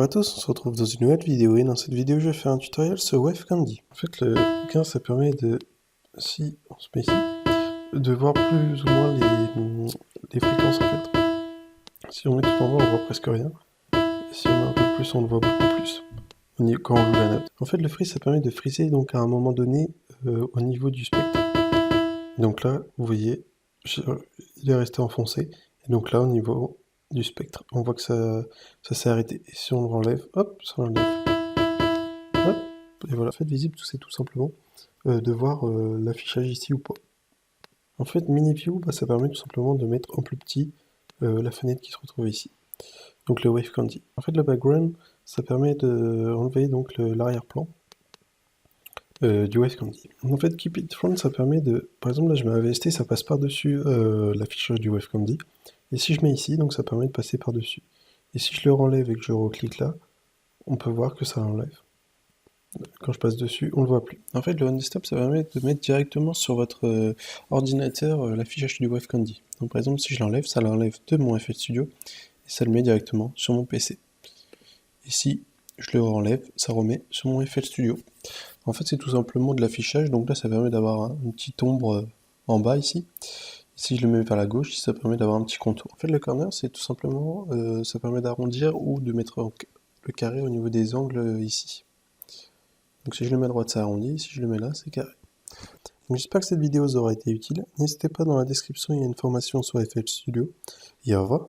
Bonjour à tous, on se retrouve dans une nouvelle vidéo et dans cette vidéo je vais faire un tutoriel sur Wavecandi. En fait le bouquin ça permet de, si on se met ici, de voir plus ou moins les fréquences en fait. Si on met tout en bas on voit presque rien, et si on met un peu plus on le voit beaucoup plus, quand on joue la note. En fait le freeze ça permet de freezer donc à un moment donné au niveau du spectre. Donc là vous voyez, il est resté enfoncé, et donc là au niveau du spectre, on voit que ça s'est arrêté. Et si on le renlève, hop, ça enlève. Hop, et voilà, en fait visible, c'est tout simplement de voir l'affichage ici ou pas. En fait, mini view, ça permet tout simplement de mettre en plus petit la fenêtre qui se retrouve ici. Donc le Wavecandi. En fait, le background, ça permet de enlever donc l'arrière-plan du Wavecandi. En fait, keep it front, ça permet de, par exemple là je mets AVST, ça passe par-dessus l'affichage du Wavecandi. Et si je mets ici, donc ça permet de passer par-dessus. Et si je le renlève et que je reclique là, on peut voir que ça l'enlève. Quand je passe dessus, on le voit plus. En fait, le OnDesktop, ça permet de mettre directement sur votre ordinateur l'affichage du Wavecandi. Donc par exemple, si je l'enlève, ça l'enlève de mon FL Studio, et ça le met directement sur mon PC. Et si je le renlève, ça remet sur mon FL Studio. En fait, c'est tout simplement de l'affichage, donc là, ça permet d'avoir une petite ombre en bas ici. Si je le mets vers la gauche, ça permet d'avoir un petit contour. En fait, le corner, c'est tout simplement, ça permet d'arrondir ou de mettre le carré au niveau des angles ici. Donc si je le mets à droite, ça arrondit, si je le mets là, c'est carré. Donc j'espère que cette vidéo vous aura été utile. N'hésitez pas, dans la description, il y a une formation sur FL Studio. Et au revoir.